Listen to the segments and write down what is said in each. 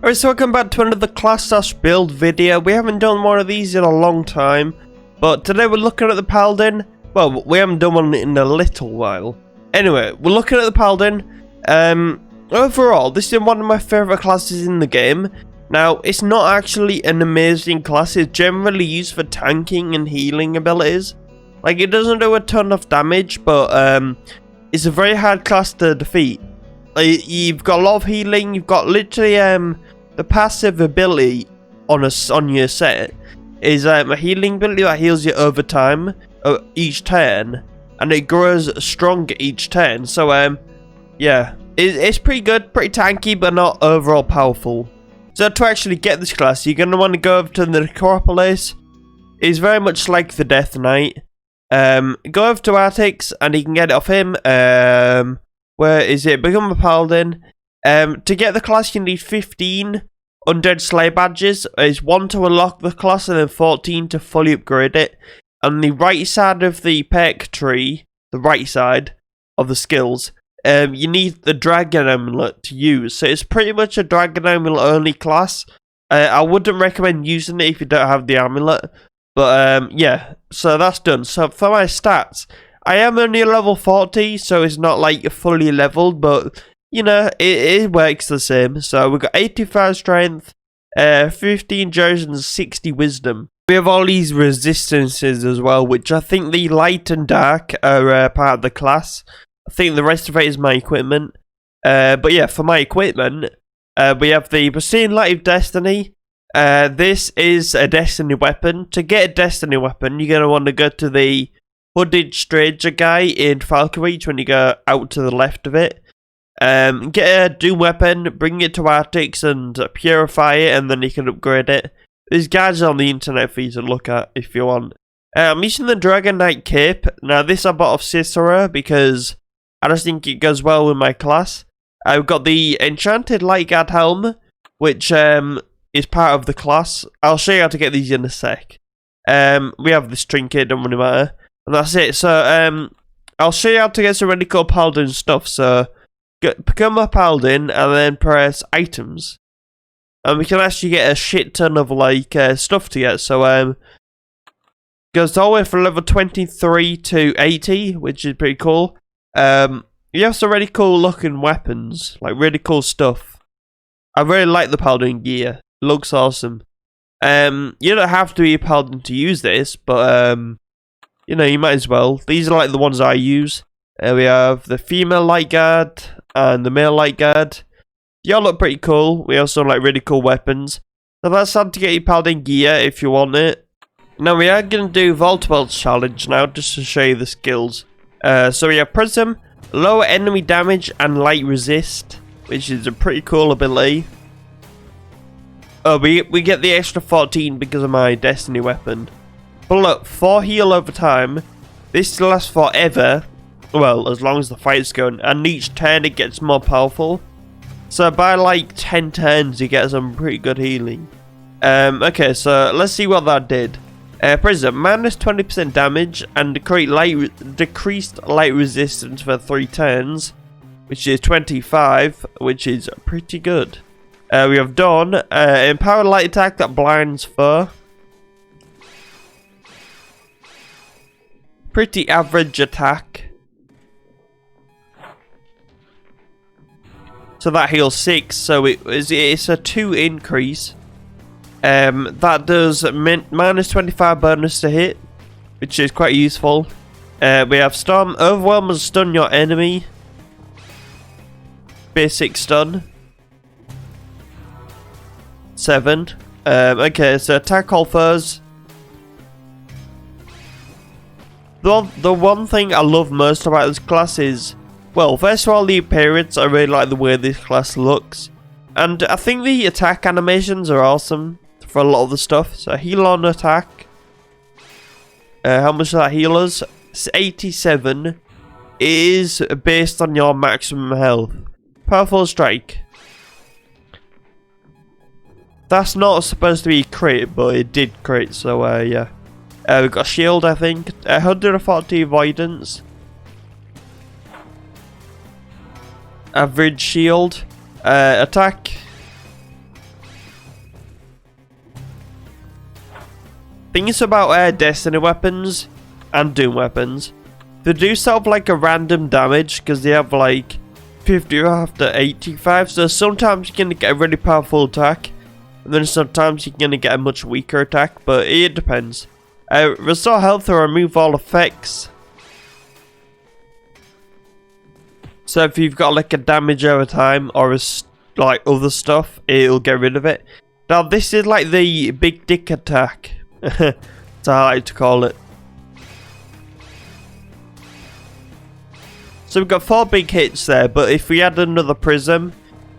Alright, so welcome back to another class/build video. We haven't done one of these in a long time, but today we're looking at the Paladin. Well, we haven't done one in a little while. Anyway, we're looking at the Paladin. Overall, this is one of my favourite classes in the game. Now, it's not actually an amazing class. It's generally used for tanking and healing abilities. Like, it doesn't do a ton of damage, but it's a very hard class to defeat. Like, you've got a lot of healing. You've got literally the passive ability on your set is a healing ability that heals you over time, each turn, and it grows stronger each turn. So yeah, it's pretty good, pretty tanky, but not overall powerful. So to actually get this class, you're gonna want to go over to the Necropolis. It's very much like the Death Knight. Go over to Artix and you can get it off him. Where is it? Become a Paladin. To get the class, you need 15 Undead Slayer badges. It's 1 to unlock the class and then 14 to fully upgrade it. On the right side of the perk tree, the right side of the skills, you need the Dragon Amulet to use. So it's pretty much a Dragon Amulet only class. I wouldn't recommend using it if you don't have the amulet. But yeah, so that's done. So for my stats, I am only level 40, so it's not like fully leveled, but you know, it works the same. So we've got 85 strength, 15 Joes and 60 wisdom. We have all these resistances as well, which I think the light and dark are part of the class. I think the rest of it is my equipment. But yeah, for my equipment, we have the Pristine Light of Destiny. This is a Destiny weapon. To get a Destiny weapon, you're going to want to go to the Hooded Stranger guy in Falconreach when you go out to the left of it. Get a Doom weapon, bring it to Artix and purify it, and then you can upgrade it. There's guides on the internet for you to look at if you want. I'm using the Dragon Knight cape. Now this I bought off Cicero because I just think it goes well with my class. I've got the Enchanted Light Guard helm, which is part of the class. I'll show you how to get these in a sec. We have this trinket, don't really matter. And that's it. So I'll show you how to get some really cool Paladin stuff. So become a Paladin and then press items. And we can actually get a shit ton of like stuff to get. So goes all the way from level 23 to 80, which is pretty cool. You have some really cool looking weapons, like really cool stuff. I really like the Paladin gear. It looks awesome. You don't have to be a Paladin to use this, but you know, you might as well. These are like the ones I use. We have the female light guard and the male light guard. They all look pretty cool. We also like really cool weapons. So that's how to get your Paladin gear if you want it. Now we are going to do Vault Welts challenge now, just to show you the skills. So we have Prism, lower enemy damage and light resist, which is a pretty cool ability. Oh, we get the extra 14 because of my Destiny weapon. But look, 4 heal over time. This lasts forever. Well, as long as the fight's going. And each turn it gets more powerful. So by like 10 turns you get some pretty good healing. Okay, so let's see what that did. Prism, minus 20% damage and decreased light resistance for 3 turns. Which is 25, which is pretty good. We have Dawn, empowered light attack that blinds foe. Pretty average attack. So that heals 6, so it's a 2 increase. That does minus 25 bonus to hit, which is quite useful. We have Storm, overwhelm and stun your enemy. Basic stun. 7. Okay, so attack all foes. The one thing I love most about this class is, well, first of all, the appearance. I really like the way this class looks. And I think the attack animations are awesome for a lot of the stuff. So heal on attack. How much does that heal us? It's 87. It is based on your maximum health. Powerful strike. That's not supposed to be crit, but it did crit, so yeah. We've got shield, I think. 140 avoidance. Average shield. Attack. thing is about Destiny weapons and Doom weapons. They do sort of like a random damage because they have like 50 after 85. So sometimes you're gonna get a really powerful attack, and then sometimes you're gonna get a much weaker attack. But it depends. Restore health or remove all effects. So if you've got like a damage over time or like other stuff, it'll get rid of it. Now this is like the big dick attack. That's how I like to call it. So we've got 4 big hits there, but if we had another prism,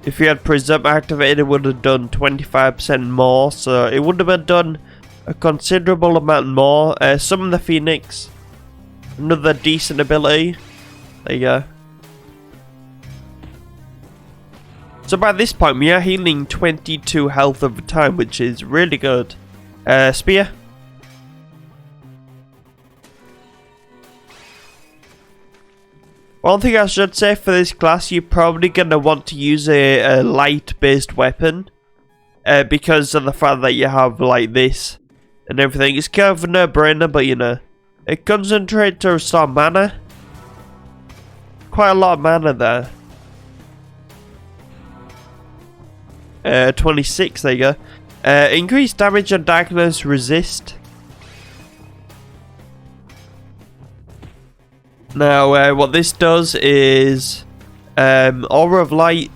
if we had prism activated, it would have done 25% more. So it would have done a considerable amount more. Summon the Phoenix, another decent ability. There you go. So by this point we are healing 22 health over time, which is really good. Spear. One thing I should say for this class, you're probably going to want to use a light based weapon. Because of the fact that you have like this and everything. It's kind of a no-brainer, but you know. It concentrates to restore mana. Quite a lot of mana there. 26, there you go. Increased damage and darkness resist. Now, what this does is Aura of Light.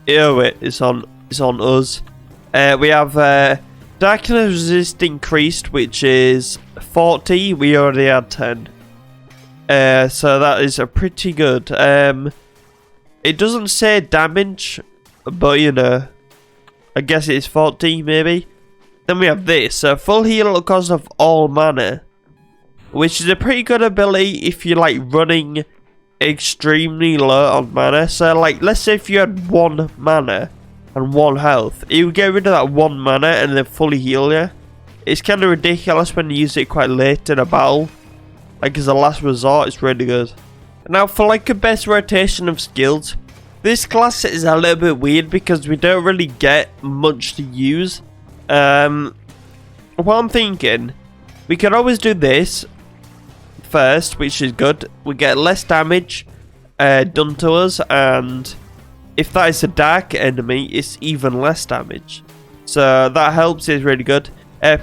Oh wait, it's on us. We have darkness resist increased, which is 40. We already had 10. So that is a pretty good. It doesn't say damage, but you know. I guess it's 40 maybe. Then we have this, full heal at the cost of all mana, which is a pretty good ability if you're like running extremely low on mana. So like, let's say if you had 1 mana and 1 health, it would get rid of that 1 mana and then fully heal you. It's kind of ridiculous when you use it quite late in a battle. Like as a last resort, it's really good. Now for like a best rotation of skills, this class is a little bit weird because we don't really get much to use. What I'm thinking, we can always do this first, which is good. We get less damage done to us, and if that is a dark enemy, it's even less damage. So that helps, it's really good.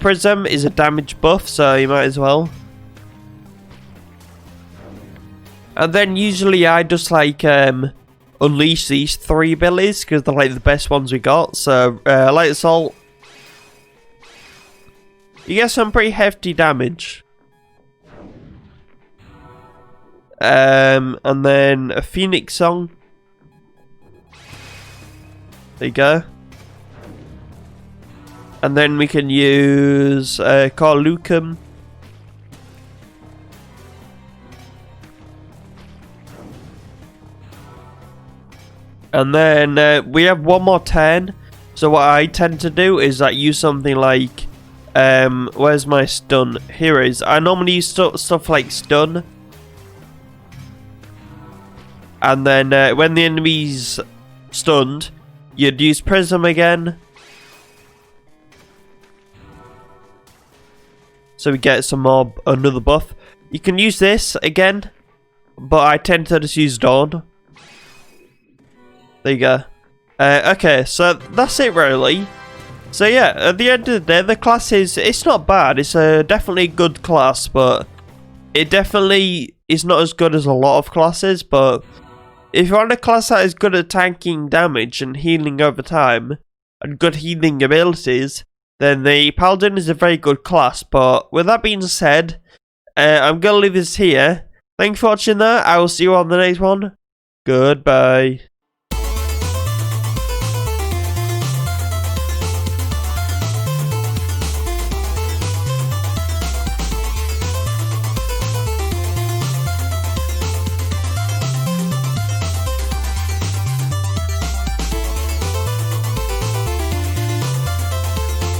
Prism is a damage buff, so you might as well. And then usually I just like unleash these 3 abilities because they're like the best ones we got. So Light Assault, you get some pretty hefty damage. And then a Phoenix Song. There you go. And then we can use Carlucum. And then we have 1 more turn. So what I tend to do is like use something like, where's my stun? Here it is. I normally use stuff like stun. And then when the enemy's stunned, you'd use Prism again. So we get some more, another buff. You can use this again, but I tend to just use Dawn. There you go. Okay, so that's it really. So yeah, at the end of the day, the class it's not bad. It's a definitely good class, but it definitely is not as good as a lot of classes. But if you're on a class that is good at tanking damage and healing over time, and good healing abilities, then the Paladin is a very good class. But with that being said, I'm going to leave this here. Thanks for watching that. I will see you on the next one. Goodbye.